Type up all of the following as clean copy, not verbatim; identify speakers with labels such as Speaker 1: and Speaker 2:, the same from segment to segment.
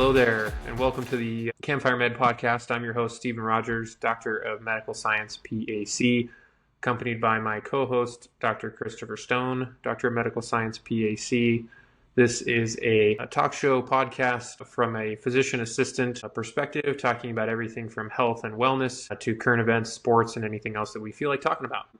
Speaker 1: Hello there, and welcome to the Campfire Med Podcast. I'm your host, Stephen Rogers, Doctor of Medical Science, PAC, accompanied by my co-host, Dr. Christopher Stone, Doctor of Medical Science, PAC. This is a talk show podcast from a physician assistant perspective, talking about everything from health and wellness to current events, sports, and anything else that we feel like talking about.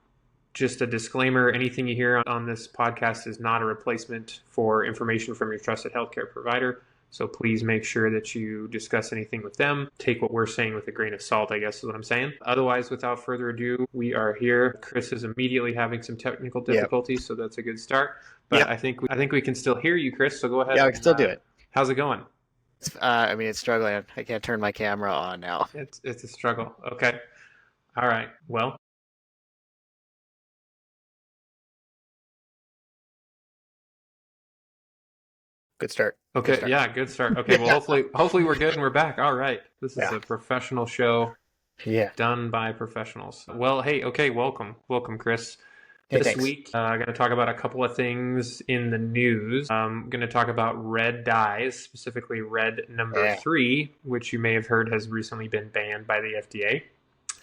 Speaker 1: Just a disclaimer, anything you hear on this podcast is not a replacement for information from your trusted healthcare provider. So please make sure that you discuss anything with them. Take what we're saying with a grain of salt, I guess is what I'm saying. Otherwise, without further ado, we are here. Chris is immediately having some technical difficulties, so that's a good start. But I think we can still hear you, Chris, so go ahead.
Speaker 2: Yeah, we can still do it.
Speaker 1: How's it going?
Speaker 2: It's struggling. I can't turn my camera on now.
Speaker 1: It's a struggle. Okay. All right. Well.
Speaker 2: Good start.
Speaker 1: Okay. Good start. Okay. Well, hopefully we're good and we're back. All right. This is a professional show.
Speaker 2: Yeah.
Speaker 1: Done by professionals. Well, hey. Okay. Welcome, Chris.
Speaker 2: Hey,
Speaker 1: this week, I'm going to talk about a couple of things in the news. I'm going to talk about red dyes, specifically red number 3, which you may have heard has recently been banned by the FDA.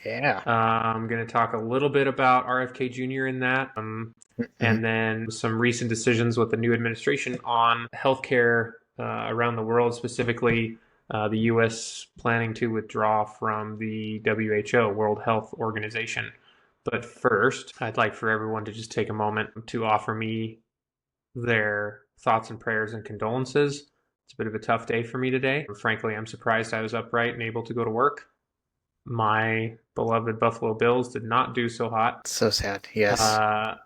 Speaker 2: Yeah.
Speaker 1: I'm going to talk a little bit about RFK Jr. in that, and then some recent decisions with the new administration on healthcare around the world, specifically the U.S. planning to withdraw from the WHO, World Health Organization. But first, I'd like for everyone to just take a moment to offer me their thoughts and prayers and condolences. It's a bit of a tough day for me today. Frankly, I'm surprised I was upright and able to go to work. My beloved Buffalo Bills did not do so hot.
Speaker 2: So sad. Yes.
Speaker 1: And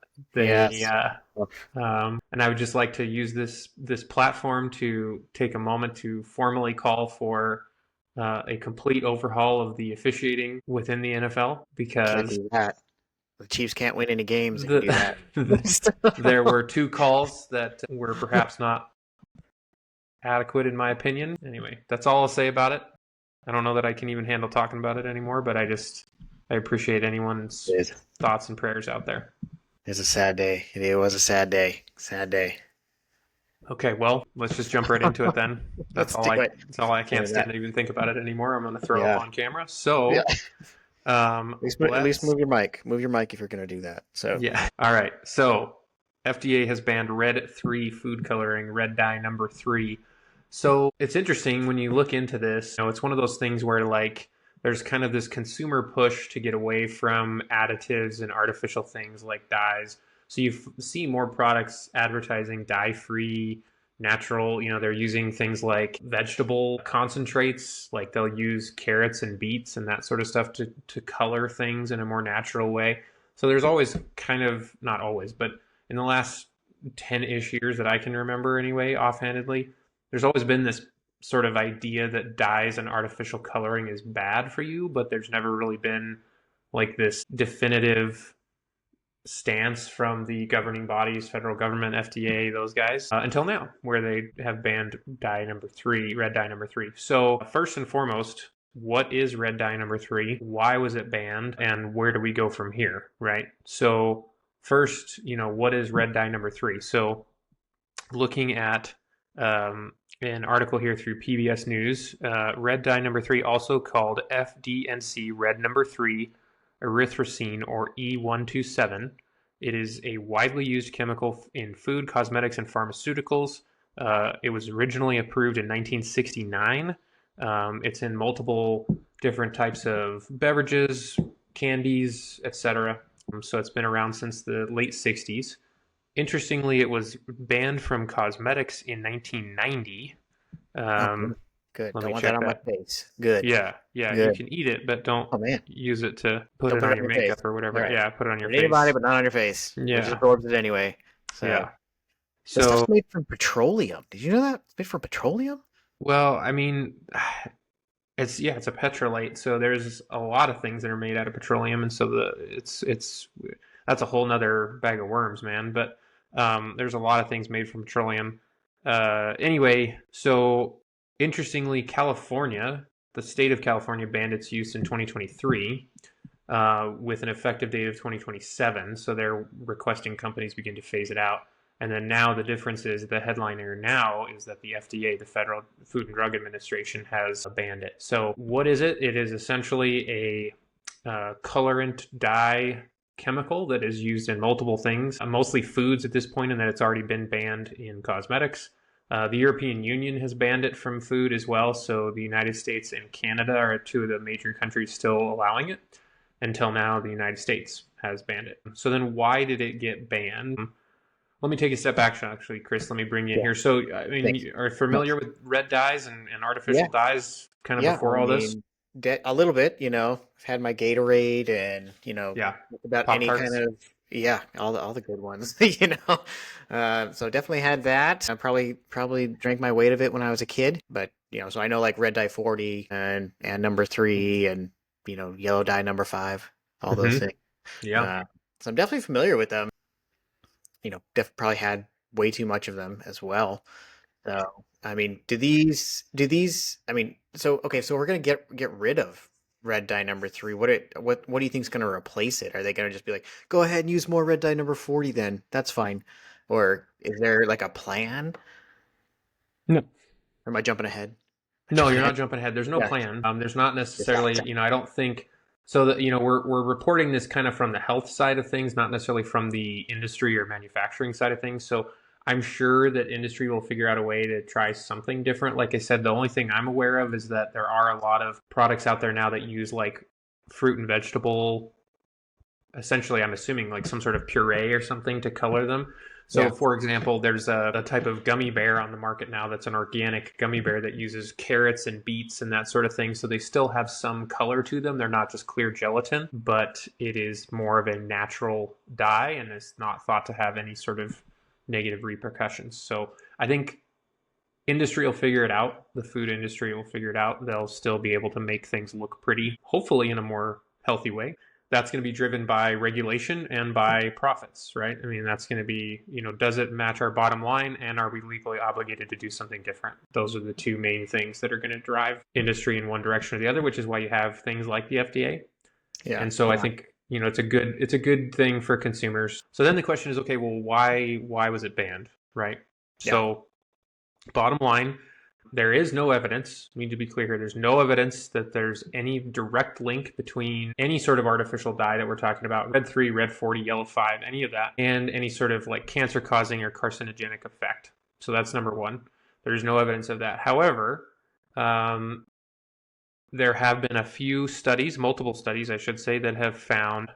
Speaker 1: I would just like to use this platform to take a moment to formally call for a complete overhaul of the officiating within the NFL, because
Speaker 2: can't do that. The Chiefs can't win any games if you do that.
Speaker 1: There were 2 calls that were perhaps not adequate in my opinion. Anyway, that's all I'll say about it. I don't know that I can even handle talking about it anymore, but I appreciate anyone's thoughts and prayers out there.
Speaker 2: It's a sad day. It was a sad day. Sad day.
Speaker 1: Okay, well, let's just jump right into it then. That's all I can't stand to even think about it anymore. I'm going to throw up on camera. So,
Speaker 2: at least move your mic. Move your mic if you're going to do that. So
Speaker 1: yeah. All right. So, FDA has banned red 3 food coloring, red dye number 3. So it's interesting when you look into this. It's one of those things where there's kind of this consumer push to get away from additives and artificial things like dyes. So you see more products advertising dye-free, natural. They're using things like vegetable concentrates, like they'll use carrots and beets and that sort of stuff to color things in a more natural way. So there's always not always, but in the last 10-ish years that I can remember anyway, offhandedly, there's always been this sort of idea that dyes and artificial coloring is bad for you, but there's never really been this definitive stance from the governing bodies, federal government, FDA, those guys, until now, where they have banned red dye number 3. So first and foremost, what is red dye number 3? Why was it banned? And where do we go from here, right? So first, what is red dye number 3? So looking at an article here through PBS News, red dye number 3, also called FDNC red number 3 erythrocene, or E127. It is a widely used chemical in food, cosmetics, and pharmaceuticals. It was originally approved in 1969. It's in multiple different types of beverages, candies, etc. So it's been around since the late 60s. Interestingly, it was banned from cosmetics in 1990.
Speaker 2: Good. Don't want that on my face. Good.
Speaker 1: Yeah.
Speaker 2: Good.
Speaker 1: You can eat it, but don't use it to put it on your makeup or whatever.
Speaker 2: Right.
Speaker 1: Yeah, put it on your face.
Speaker 2: Your body, but not on your face.
Speaker 1: Yeah.
Speaker 2: It absorbs it anyway. So.
Speaker 1: Yeah.
Speaker 2: This stuff's made from petroleum. Did you know that? It's made from petroleum?
Speaker 1: Well, I mean, it's a petrolite. So there's a lot of things that are made out of petroleum, and so that's a whole nother bag of worms, man. But there's a lot of things made from petroleum. Anyway, so interestingly, the state of California banned its use in 2023 with an effective date of 2027. So they're requesting companies begin to phase it out. And then now the difference is the headliner now is that the FDA, the Federal Food and Drug Administration, has banned it. So what is it? It is essentially a colorant dye chemical that is used in multiple things, mostly foods at this point, and that it's already been banned in cosmetics. The European Union has banned it from food as well, so the United States and Canada are two of the major countries still allowing it. Until now, the United States has banned it. So then why did it get banned? Let me take a step back, actually, Chris. Let me bring you in here. So, I mean, Thanks. You are familiar with red dyes and artificial dyes kind of before all this?
Speaker 2: A little bit, I've had my Gatorade and, about Pop any Tarts. Kind of, all the good ones, so definitely had that. I probably drank my weight of it when I was a kid, but, so I know like red dye 40 and number 3 and, yellow dye number 5, all those things.
Speaker 1: Yeah.
Speaker 2: So I'm definitely familiar with them. Probably had way too much of them as well. So, I mean, do these, I mean, so we're going to get rid of red dye number 3. What do you think is going to replace it? Are they going to just be like, go ahead and use more red dye number 40 then? That's fine. Or is there like a plan?
Speaker 1: No.
Speaker 2: Or am I jumping ahead?
Speaker 1: No, you're not jumping ahead. There's no plan. There's not necessarily, I don't think so that, we're reporting this kind of from the health side of things, not necessarily from the industry or manufacturing side of things. So I'm sure that industry will figure out a way to try something different. Like I said, the only thing I'm aware of is that there are a lot of products out there now that use like fruit and vegetable, essentially, I'm assuming like some sort of puree or something to color them. So, for example, there's a type of gummy bear on the market now that's an organic gummy bear that uses carrots and beets and that sort of thing. So they still have some color to them. They're not just clear gelatin, but it is more of a natural dye and is not thought to have any sort of negative repercussions. So I think industry will figure it out. The food industry will figure it out. They'll still be able to make things look pretty, hopefully in a more healthy way. That's going to be driven by regulation and by profits, right? I mean, that's going to be, does it match our bottom line and are we legally obligated to do something different? Those are the two main things that are going to drive industry in one direction or the other, which is why you have things like the FDA. Yeah. And so I think, it's a good thing for consumers. So then the question is, okay, well, why was it banned, right? Yeah. So bottom line, there is no evidence, I need to be clear here, there's no evidence that there's any direct link between any sort of artificial dye that we're talking about, red 3, red 40, yellow 5, any of that, and any sort of like cancer causing or carcinogenic effect. So that's number one. There's no evidence of that. However, there have been a few studies, multiple studies, I should say, that have found,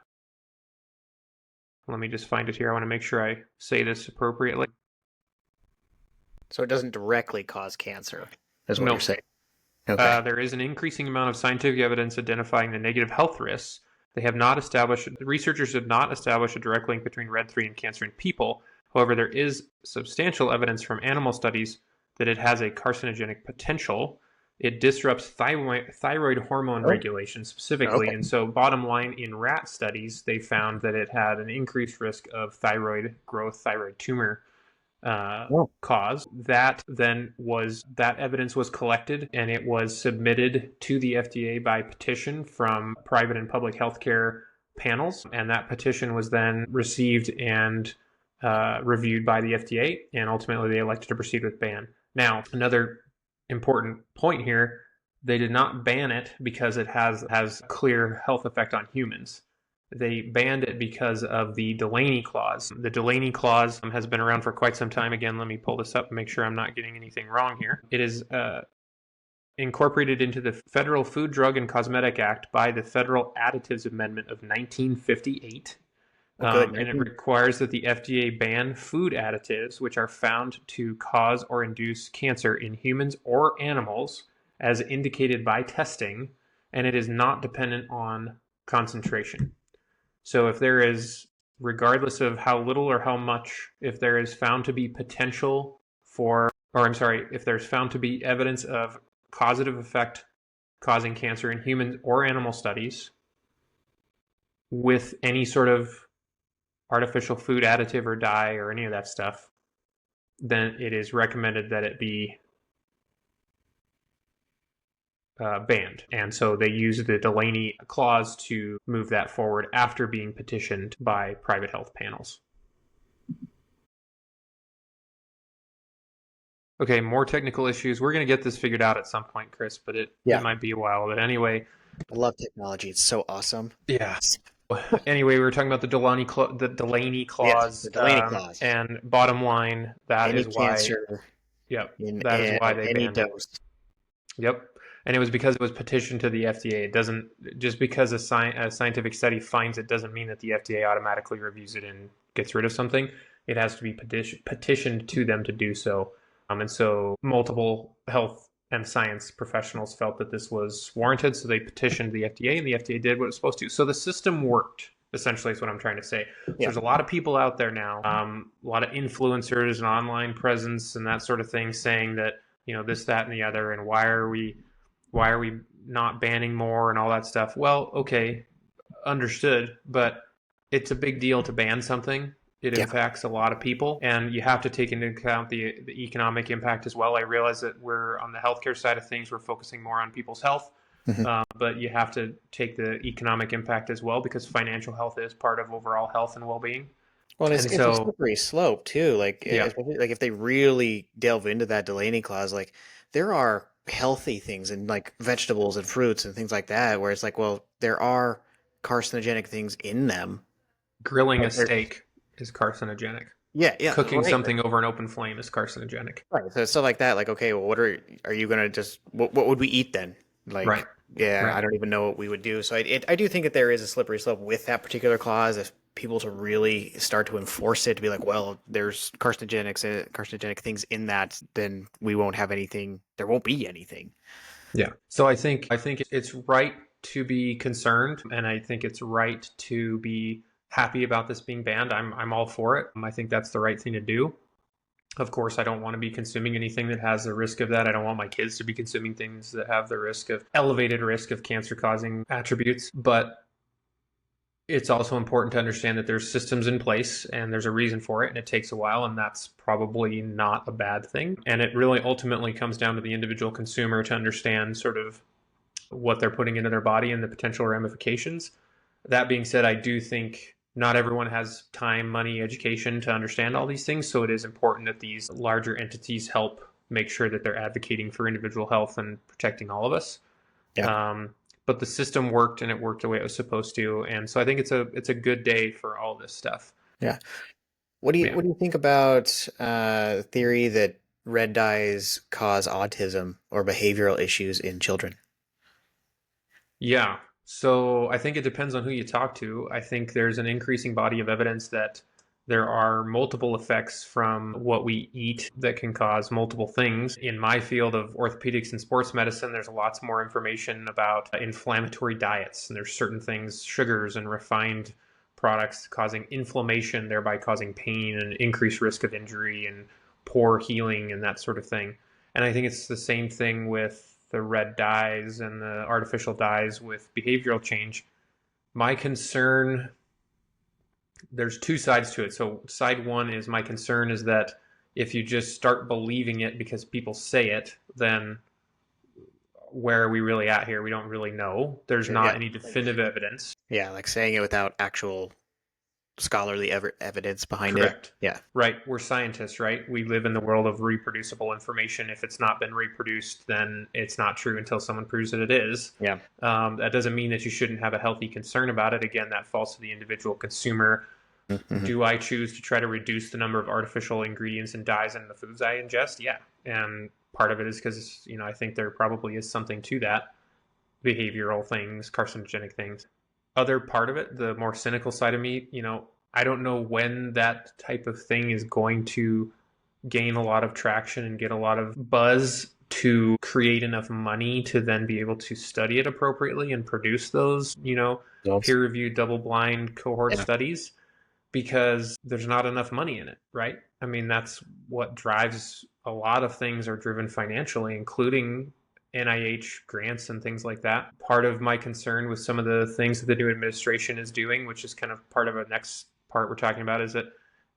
Speaker 1: let me just find it here. I want to make sure I say this appropriately.
Speaker 2: So it doesn't directly cause cancer, is what you're saying. Okay.
Speaker 1: There is an increasing amount of scientific evidence identifying the negative health risks. Researchers have not established a direct link between red 3 and cancer in people. However, there is substantial evidence from animal studies that it has a carcinogenic potential. It disrupts thyroid hormone regulation specifically. Okay. And so bottom line, in rat studies, they found that it had an increased risk of thyroid growth, thyroid tumor cause. That evidence was collected and it was submitted to the FDA by petition from private and public healthcare panels. And that petition was then received and reviewed by the FDA. And ultimately they elected to proceed with ban. Now, another important point here, they did not ban it because it has clear health effect on humans. They banned it because of the Delaney Clause. The Delaney Clause has been around for quite some time. Again, let me pull this up and make sure I'm not getting anything wrong here. It is incorporated into the Federal Food, Drug, and Cosmetic Act by the Federal Additives Amendment of 1958. And it requires that the FDA ban food additives which are found to cause or induce cancer in humans or animals as indicated by testing, and it is not dependent on concentration. So if there is, regardless of how little or how much, if there is found to be if there's found to be evidence of causative effect causing cancer in humans or animal studies with any sort of artificial food additive or dye or any of that stuff, then it is recommended that it be banned. And so they use the Delaney Clause to move that forward after being petitioned by private health panels. Okay, more technical issues. We're going to get this figured out at some point, Chris, but it
Speaker 2: Yeah,
Speaker 1: might be a while. But anyway,
Speaker 2: I love technology. It's so awesome.
Speaker 1: yeah. Anyway, we were talking about the Delaney
Speaker 2: Yes,
Speaker 1: clause,
Speaker 2: the Delaney clause.
Speaker 1: and bottom line, that
Speaker 2: Any
Speaker 1: is why.
Speaker 2: cancer
Speaker 1: Yep,
Speaker 2: in
Speaker 1: that is why they
Speaker 2: any
Speaker 1: banned it.
Speaker 2: dose.
Speaker 1: Yep. And it was because it was petitioned to the FDA. It doesn't just because a scientific study finds it doesn't mean that the FDA automatically reviews it and gets rid of something. It has to be petitioned to them to do so. And so multiple health and science professionals felt that this was warranted, so they petitioned the FDA, and the FDA did what it was supposed to. So the system worked. Essentially, is what I'm trying to say. So
Speaker 2: Yeah.
Speaker 1: there's a lot of people out there now, a lot of influencers and online presence and that sort of thing, saying that this, that, and the other, and why are we not banning more and all that stuff. Well, okay, understood, but it's a big deal to ban something. It
Speaker 2: Yeah.
Speaker 1: impacts a lot of people, and you have to take into account the economic impact as well. I realize that we're on the healthcare side of things, we're focusing more on people's health,
Speaker 2: Mhm.
Speaker 1: but you have to take the economic impact as well, because financial health is part of overall health and well-being.
Speaker 2: Well, and
Speaker 1: And
Speaker 2: it's a
Speaker 1: so,
Speaker 2: slippery slope too. Like,
Speaker 1: yeah,
Speaker 2: especially like if they really delve into that Delaney clause, like there are healthy things and like vegetables and fruits and things like that, where it's like, well, there are carcinogenic things in them.
Speaker 1: grilling a
Speaker 2: But
Speaker 1: steak is carcinogenic.
Speaker 2: yeah, yeah,
Speaker 1: Cooking
Speaker 2: right,
Speaker 1: something over an open flame is carcinogenic.
Speaker 2: right. So stuff like that, like, okay, well, are you gonna just what would we eat then?
Speaker 1: Right,
Speaker 2: Like, yeah,
Speaker 1: right.
Speaker 2: I don't even know what we would do. So I do think that there is a slippery slope with that particular clause. If people to really start to enforce it, to be like, well, there's carcinogenic things in that, then we won't have anything. There won't be anything.
Speaker 1: Yeah. So I think it's right to be concerned, and I think it's right to be happy about this being banned. I'm all for it. I think that's the right thing to do. Of course, I don't want to be consuming anything that has the risk of that. I don't want my kids to be consuming things that have the risk of elevated risk of cancer causing attributes. But it's also important to understand that there's systems in place and there's a reason for it, and it takes a while, and that's probably not a bad thing. And it really ultimately comes down to the individual consumer to understand sort of what they're putting into their body and the potential ramifications. That being said, I do think not everyone has time, money, education to understand all these things. So it is important that these larger entities help make sure that they're advocating for individual health and protecting all of us.
Speaker 2: Yeah,
Speaker 1: Um, but the system worked, and it worked the way it was supposed to. And so I think it's a good day for all this stuff.
Speaker 2: yeah. What do you think about theory that red dyes cause autism or behavioral issues in children?
Speaker 1: Yeah. So I think it depends on who you talk to. I think there's an increasing body of evidence that there are multiple effects from what we eat that can cause multiple things. In my field of orthopedics and sports medicine, there's lots more information about inflammatory diets. And there's certain things, sugars and refined products, causing inflammation, thereby causing pain and increased risk of injury and poor healing and that sort of thing. And I think it's the same thing with the red dyes and the artificial dyes with behavioral change. My concern, there's two sides to it. So, side one is my concern is that if you just start believing it because people say it, then where are we really at here? We don't really know. There's
Speaker 2: Yeah,
Speaker 1: not any
Speaker 2: like
Speaker 1: definitive evidence.
Speaker 2: yeah, like saying it without actual scholarly evidence behind it.
Speaker 1: Correct.
Speaker 2: Yeah,
Speaker 1: Right. We're scientists, right? We live in the world of reproducible information. If it's not been reproduced, then it's not true until someone proves that it is.
Speaker 2: yeah,
Speaker 1: That doesn't mean that you shouldn't have a healthy concern about it. Again, that falls to the individual consumer.
Speaker 2: hmm
Speaker 1: Do I choose to try to reduce the number of artificial ingredients and dyes in the foods I ingest? Yeah. And part of it is because, I think there probably is something to that, behavioral things, carcinogenic things. Other part of it, the more cynical side of me, I don't know when that type of thing is going to gain a lot of traction and get a lot of buzz to create enough money to then be able to study it appropriately and produce those,
Speaker 2: results.
Speaker 1: peer reviewed double blind cohort
Speaker 2: Yeah,
Speaker 1: studies, because there's not enough money in it, right? I mean, that's what drives a lot of things are driven financially, including NIH grants and things like that. Part of my concern with some of the things that the new administration is doing, which is kind of part of a next part we're talking about, is that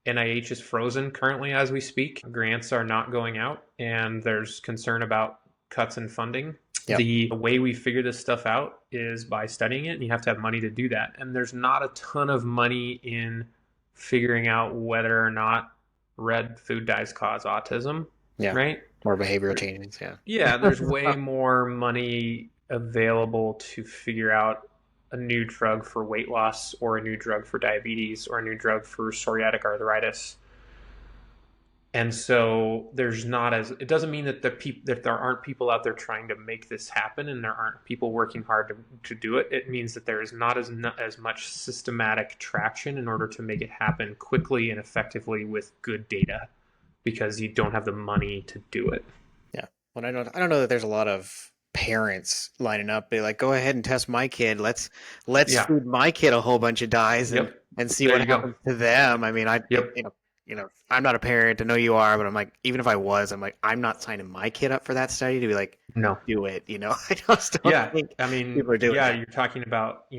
Speaker 1: NIH is frozen currently as we speak. Grants are not going out, and there's concern about cuts in funding.
Speaker 2: yeah,
Speaker 1: The way we figure this stuff out is by studying it, and you have to have money to do that. And there's not a ton of money in figuring out whether or not red food dyes cause autism.
Speaker 2: Yeah.
Speaker 1: right?
Speaker 2: More behavioral changes. Yeah.
Speaker 1: Yeah, there's way more money available to figure out a new drug for weight loss or a new drug for diabetes or a new drug for psoriatic arthritis. And so there's not as it doesn't mean that that there aren't people out there trying to make this happen and there aren't people working hard to do it. It means that there is not as much systematic traction in order to make it happen quickly and effectively with good data because you don't have the money to do it.
Speaker 2: Yeah. Well, I don't know that there's a lot of parents lining up. Be like, go ahead and test my kid. Let's
Speaker 1: Yeah.
Speaker 2: feed my kid a whole bunch of dyes and
Speaker 1: Yep.
Speaker 2: see
Speaker 1: There
Speaker 2: what
Speaker 1: you go.
Speaker 2: happens to them. I mean,
Speaker 1: Yep.
Speaker 2: I'm not a parent. I know you are, but I'm like, even if I was, I'm like, I'm not signing my kid up for that study to be like,
Speaker 1: No.
Speaker 2: do it. I just don't
Speaker 1: Yeah,
Speaker 2: think
Speaker 1: I mean,
Speaker 2: people are doing
Speaker 1: yeah,
Speaker 2: that.
Speaker 1: you're talking about,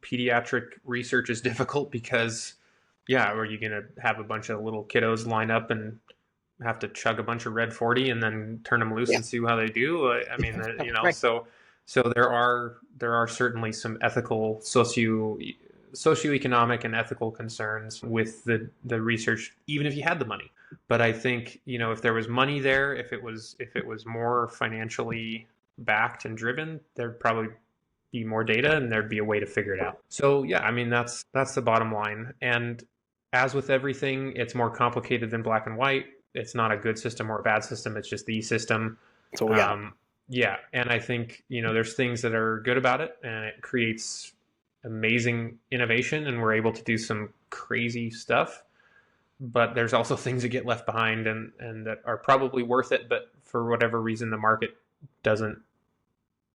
Speaker 1: pediatric research is difficult because, yeah, are you going to have a bunch of little kiddos line up and have to chug a bunch of Red 40 and then turn them loose
Speaker 2: Yeah.
Speaker 1: and see how they do? I mean,
Speaker 2: Right.
Speaker 1: so there are certainly some socioeconomic and ethical concerns with the research, even if you had the money. But I think, if there was money there, if it was more financially backed and driven, there'd probably be more data and there'd be a way to figure it out. So yeah, I mean that's the bottom line. And as with everything, it's more complicated than black and white. It's not a good system or a bad system. It's just the system.
Speaker 2: So we got.
Speaker 1: Yeah, and I think there's things that are good about it, and it creates amazing innovation, and we're able to do some crazy stuff. But there's also things that get left behind, and that are probably worth it, but for whatever reason, the market doesn't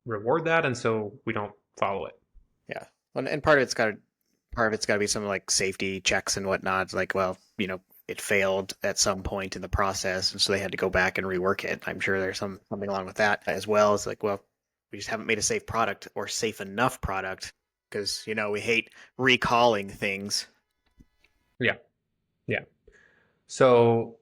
Speaker 1: reward that, and so we don't follow it.
Speaker 2: Yeah. And part of it's got to be some like safety checks and whatnot. Like, well, it failed at some point in the process, and so they had to go back and rework it. I'm sure there's something along with that as well. It's like, well, we just haven't made a safe product or safe enough product because we hate recalling things.
Speaker 1: Yeah, yeah. So,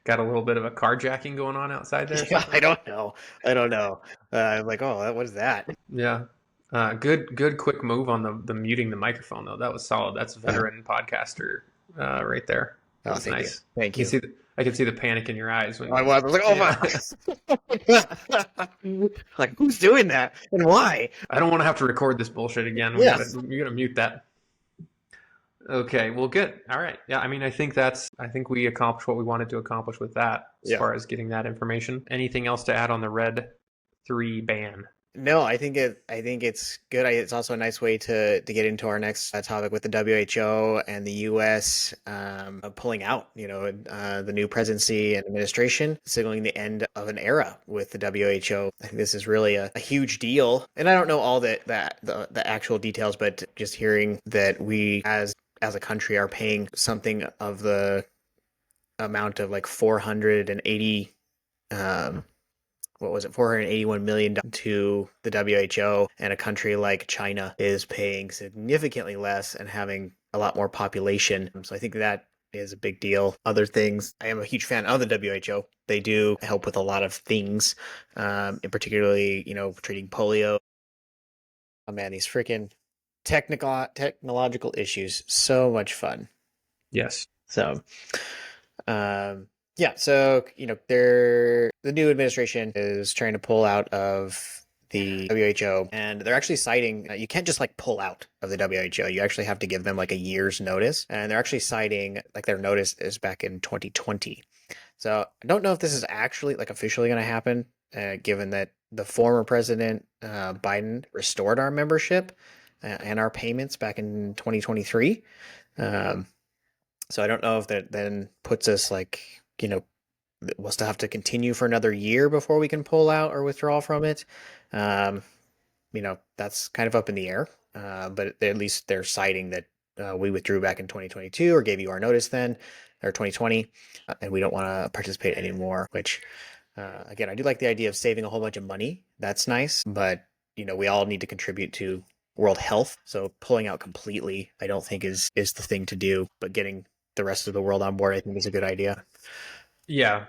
Speaker 1: got a little bit of a carjacking going on outside there. Or
Speaker 2: Yeah,
Speaker 1: something?
Speaker 2: I don't know. I don't know. I'm like, oh, what is that?
Speaker 1: Yeah. Good, quick move on the muting the microphone though. That was solid. That's veteran podcaster right there. That
Speaker 2: Oh,
Speaker 1: was
Speaker 2: thank you.
Speaker 1: nice.
Speaker 2: Thank
Speaker 1: You
Speaker 2: you.
Speaker 1: see, I can see the panic in your eyes when.
Speaker 2: I was like, oh my. Like, who's doing that and why?
Speaker 1: I don't want to have to record this bullshit again. We
Speaker 2: Yes.
Speaker 1: gotta, you gotta mute that. Okay, well, good. All right. Yeah, I mean, I think we accomplished what we wanted to accomplish with that as
Speaker 2: Yeah.
Speaker 1: far as getting that information. Anything else to add on the Red 3 ban?
Speaker 2: No, I think it's good. It's also a nice way to get into our next topic with the WHO and the U.S. Pulling out. The new presidency and administration signaling the end of an era with the WHO. I think this is really a huge deal, and I don't know all the actual details, but just hearing that we as a country are paying something of the amount of like 480 what was it, 481 million to the WHO, and a country like China is paying significantly less and having a lot more population. So I think that is a big deal. Other things, I am a huge fan of the WHO. They do help with a lot of things, in particularly, treating polio. Oh man, these freaking technological issues, so much fun.
Speaker 1: Yes.
Speaker 2: So, yeah, so the new administration is trying to pull out of the WHO, and they're actually citing you can't just like pull out of the WHO. You actually have to give them like a year's notice, and they're actually citing like their notice is back in 2020. So I don't know if this is actually like officially going to happen, given that the former president Biden restored our membership and our payments back in 2023. So I don't know if that then puts us like, we'll still have to continue for another year before we can pull out or withdraw from it. Um, that's kind of up in the air. But at least they're citing that we withdrew back in 2022 or gave you our notice then, or 2020, and we don't want to participate anymore, which, again, I do like the idea of saving a whole bunch of money. That's nice. But, we all need to contribute to world health. So pulling out completely, I don't think is the thing to do, but getting the rest of the world on board, I think is a good idea.
Speaker 1: Yeah.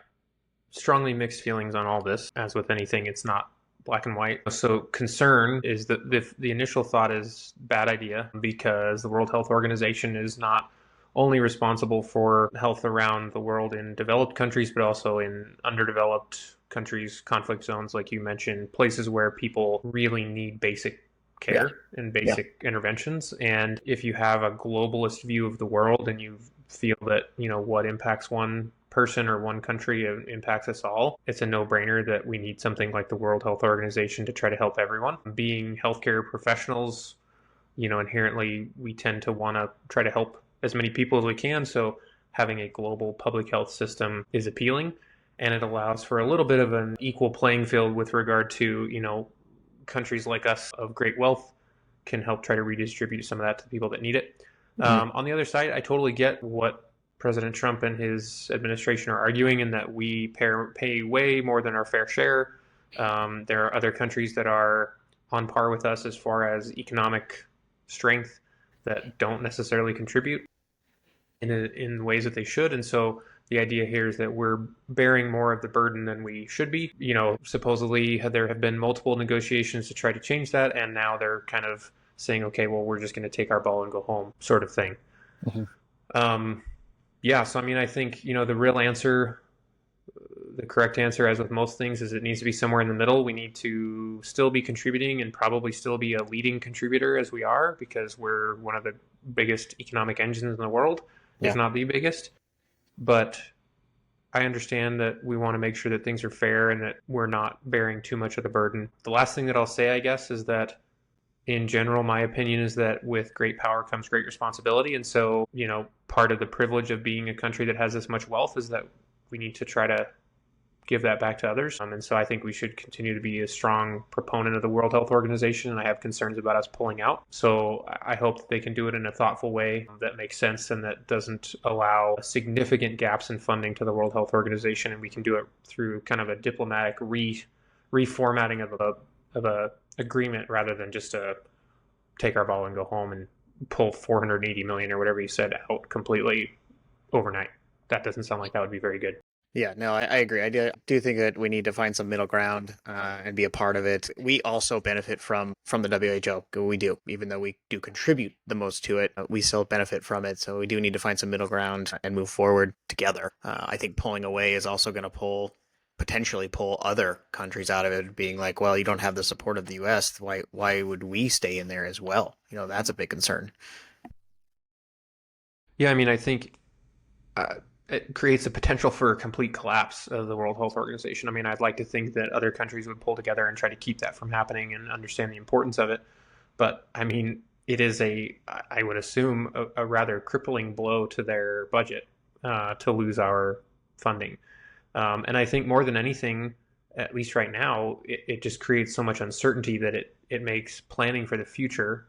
Speaker 1: Strongly mixed feelings on all this. As with anything, it's not black and white. So concern is that the initial thought is bad idea because the World Health Organization is not only responsible for health around the world in developed countries, but also in underdeveloped countries, conflict zones, like you mentioned, places where people really need basic
Speaker 2: Yeah.
Speaker 1: care and
Speaker 2: Yeah.
Speaker 1: basic interventions. And if you have a globalist view of the world and you feel that, what impacts one person or one country impacts us all, it's a no-brainer that we need something like the World Health Organization to try to help everyone. Being healthcare professionals, inherently we tend to want to try to help as many people as we can. So having a global public health system is appealing, and it allows for a little bit of an equal playing field with regard to, countries like us of great wealth can help try to redistribute some of that to the people that need it.
Speaker 2: Mhm.
Speaker 1: On the other side, I totally get what President Trump and his administration are arguing, in that we pay way more than our fair share. There are other countries that are on par with us as far as economic strength that don't necessarily contribute in ways that they should. And so the idea here is that we're bearing more of the burden than we should be. Supposedly there have been multiple negotiations to try to change that, and now they're kind of saying, okay, well, we're just going to take our ball and go home, sort of thing.
Speaker 2: Mhm.
Speaker 1: Um, yeah, so I mean, I think the real answer, the correct answer, as with most things, is it needs to be somewhere in the middle. We need to still be contributing and probably still be a leading contributor as we are, because we're one of the biggest economic engines in the world, if
Speaker 2: Yeah.
Speaker 1: not the biggest. But I understand that we want to make sure that things are fair and that we're not bearing too much of the burden. The last thing that I'll say, I guess, is that in general, my opinion is that with great power comes great responsibility. And so, part of the privilege of being a country that has this much wealth is that we need to try to give that back to others. And so I think we should continue to be a strong proponent of the World Health Organization, and I have concerns about us pulling out. So I hope that they can do it in a thoughtful way that makes sense and that doesn't allow significant gaps in funding to the World Health Organization, and we can do it through kind of a diplomatic reformatting of a agreement, rather than just a take our ball and go home and pull 480 million or whatever you said out completely overnight. That doesn't sound like that would be very good.
Speaker 2: Yeah, no, I agree. I do think that we need to find some middle ground and be a part of it. We also benefit from the WHO. We do, even though we do contribute the most to it, we still benefit from it. So we do need to find some middle ground and move forward together. I think pulling away is also going to potentially pull other countries out of it, being like, well, you don't have the support of the U.S. Why would we stay in there as well? That's a big concern.
Speaker 1: Yeah, I mean, I think it creates a potential for a complete collapse of the World Health Organization. I mean, I'd like to think that other countries would pull together and try to keep that from happening and understand the importance of it. But I mean, it is I would assume, a rather crippling blow to their budget to lose our funding. And I think more than anything, at least right now, it just creates so much uncertainty that it makes planning for the future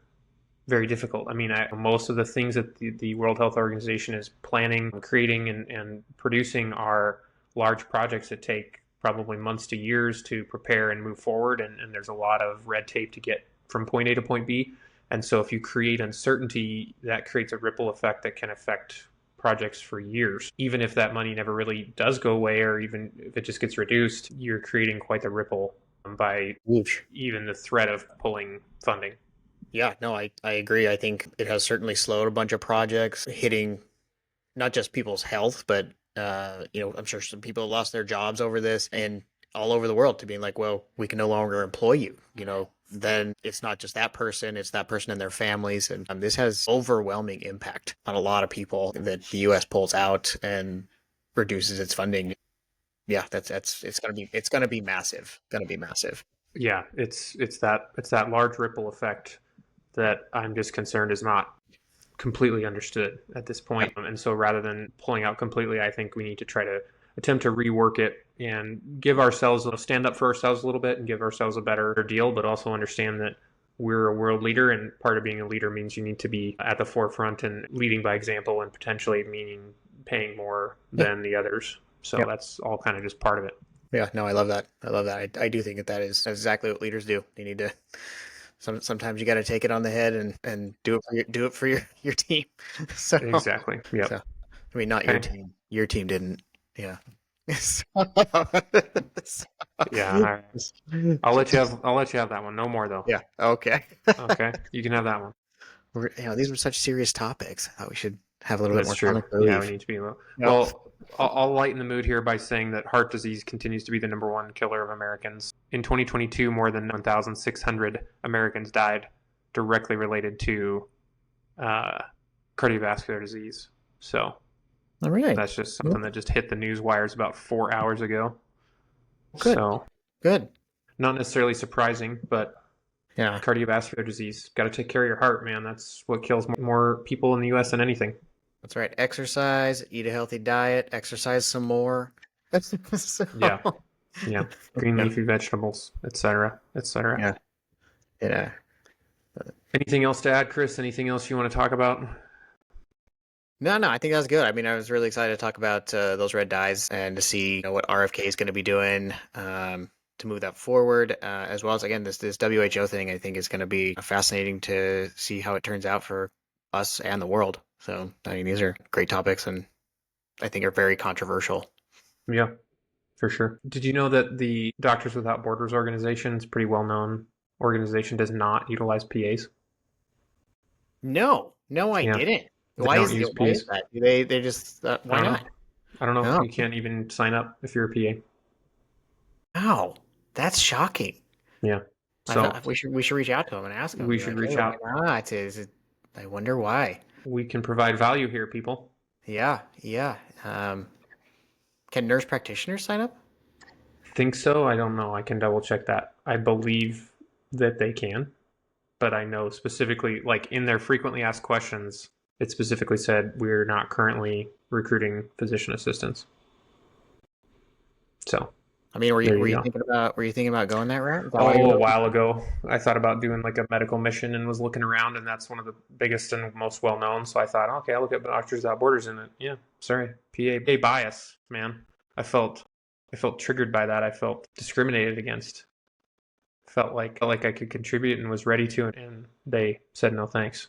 Speaker 1: very difficult. I mean, most of the things that the World Health Organization is planning, creating, and producing are large projects that take probably months to years to prepare and move forward. And there's a lot of red tape to get from point A to point B. And so if you create uncertainty, that creates a ripple effect that can affect projects for years. Even if that money never really does go away, or even if it just gets reduced, you're creating quite the ripple by
Speaker 2: Huge.
Speaker 1: even the threat of pulling funding.
Speaker 2: Yeah, no, I agree. I think it has certainly slowed a bunch of projects, hitting not just people's health, but I'm sure some people lost their jobs over this, and all over the world, to being like, well, we can no longer employ you. Then it's not just that person; it's that person and their families, and this has overwhelming impact on a lot of people that the U.S. pulls out and reduces its funding. Yeah, that's it's gonna be massive. Gonna be massive.
Speaker 1: Yeah, it's that large ripple effect that I'm just concerned is not completely understood at this
Speaker 2: Yeah.
Speaker 1: point. And so rather than pulling out completely, I think we need to try to attempt to rework it and give ourselves stand up for ourselves a little bit and give ourselves a better deal, but also understand that we're a world leader, and part of being a leader means you need to be at the forefront and leading by example, and potentially meaning paying more
Speaker 2: Yeah.
Speaker 1: than the others. So
Speaker 2: Yeah.
Speaker 1: that's all kind of just part of it.
Speaker 2: Yeah. No, I love that. I love that. I do think that's exactly what leaders do. You need to sometimes you got to take it on the head and do it for your team. So
Speaker 1: Exactly. Yep.
Speaker 2: so I mean, not your
Speaker 1: Okay.
Speaker 2: team. Your team didn't. Yeah. So-
Speaker 1: Yeah. All right. I'll let you have that one. No more though.
Speaker 2: Yeah. Okay.
Speaker 1: Okay. You can have that one.
Speaker 2: These were such serious topics. I thought we should have a little bit
Speaker 1: That's
Speaker 2: more
Speaker 1: true.
Speaker 2: comic relief.
Speaker 1: Yeah, we need to be.
Speaker 2: Yep.
Speaker 1: Well, I'll lighten the mood here by saying that heart disease continues to be the number one killer of Americans. In 2022, more than 1,600 Americans died directly related to cardiovascular disease. So
Speaker 2: All right.
Speaker 1: that's just something that just hit the news wires about 4 hours ago.
Speaker 2: Good.
Speaker 1: So
Speaker 2: Good.
Speaker 1: not necessarily surprising, but
Speaker 2: Yeah.
Speaker 1: cardiovascular disease. Got to take care of your heart, man. That's what kills more people in the U.S. than anything.
Speaker 2: That's right. Exercise, eat a healthy diet, exercise some more. So-
Speaker 1: Yeah. Yeah. Green leafy vegetables, etc., etc.
Speaker 2: Yeah. Yeah.
Speaker 1: Anything else to add, Chris? Anything else you want to talk about?
Speaker 2: No, I think that was good. I mean, I was really excited to talk about those red dyes and to see what RFK is going to be doing to move that forward, as well as, again, this WHO thing, I think is going to be fascinating to see how it turns out for us and the world. So, I mean, these are great topics and I think are very controversial.
Speaker 1: Yeah, for sure. Did you know that the Doctors Without Borders organization is a pretty well-known organization, does not utilize PAs?
Speaker 2: No, I
Speaker 1: Yeah.
Speaker 2: didn't.
Speaker 1: They
Speaker 2: Why
Speaker 1: don't
Speaker 2: is
Speaker 1: use
Speaker 2: why is
Speaker 1: PAs.
Speaker 2: that? They just
Speaker 1: I
Speaker 2: why
Speaker 1: don't know.
Speaker 2: not?
Speaker 1: I don't know.
Speaker 2: No.
Speaker 1: You can't even sign up if you're a PA.
Speaker 2: Wow, that's shocking.
Speaker 1: Yeah.
Speaker 2: I
Speaker 1: So
Speaker 2: thought we should reach out to him and ask him.
Speaker 1: we
Speaker 2: Be
Speaker 1: should
Speaker 2: like,
Speaker 1: reach
Speaker 2: "Hey,
Speaker 1: out.
Speaker 2: why not? I wonder why.
Speaker 1: We can provide value here, people.
Speaker 2: Yeah. Can nurse practitioners sign up?
Speaker 1: Think so? I don't know. I can double check that. I believe that they can, but I know specifically, like in their frequently asked questions, it specifically said we're not currently recruiting physician assistants. So,
Speaker 2: I mean, were
Speaker 1: There
Speaker 2: you
Speaker 1: you go.
Speaker 2: thinking about going that route? Is that why you
Speaker 1: a
Speaker 2: were-
Speaker 1: while ago, I thought about doing like a medical mission and was looking around, and that's one of the biggest and most well known. So I thought, okay, I'll look at Doctors Without Borders in it. Yeah, sorry, PA bias, man. I felt triggered by that. I felt discriminated against. Felt like I could contribute and was ready to, and they said no thanks.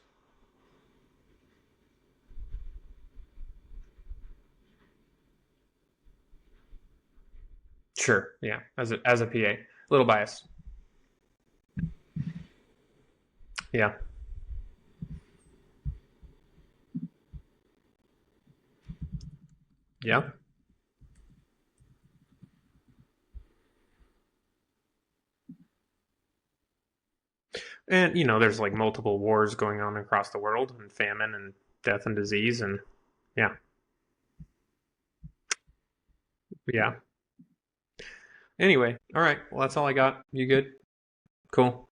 Speaker 1: Sure, yeah, as a PA, a little bias. Yeah. Yeah. And there's like multiple wars going on across the world, and famine and death and disease, and yeah. Yeah. Anyway, all right. Well, that's all I got. You good? Cool.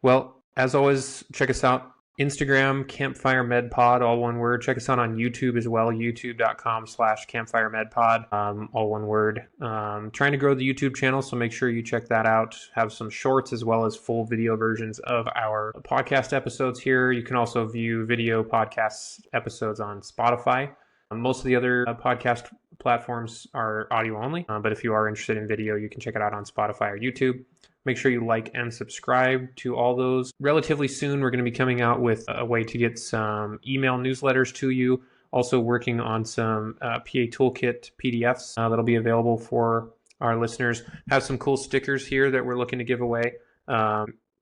Speaker 1: Well, as always, check us out. Instagram, Campfire Med Pod, all one word. Check us out on YouTube as well, youtube.com/Campfire Med Pod, all one word. Trying to grow the YouTube channel, so make sure you check that out. Have some shorts as well as full video versions of our podcast episodes here. You can also view video podcast episodes on Spotify. Most of the other podcast platforms are audio only, but if you are interested in video, you can check it out on Spotify or YouTube. Make sure you like and subscribe to all those. Relatively soon, we're going to be coming out with a way to get some email newsletters to you. Also working on some PA Toolkit PDFs that'll be available for our listeners. Have some cool stickers here that we're looking to give away.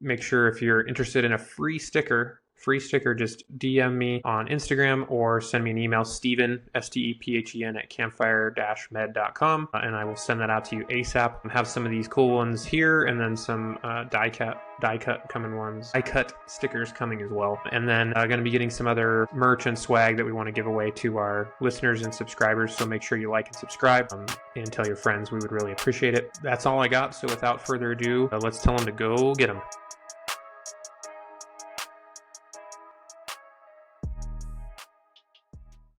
Speaker 1: Make sure if you're interested in a free sticker, just DM me on Instagram or send me an email, Stephen, STEPHEN at campfire-med.com, and I will send that out to you ASAP. I have some of these cool ones here, and then some die cut coming ones, die cut stickers coming as well. And then going to be getting some other merch and swag that we want to give away to our listeners and subscribers. So make sure you like and subscribe and tell your friends. We would really appreciate it. That's all I got. So without further ado, let's tell them to go get them.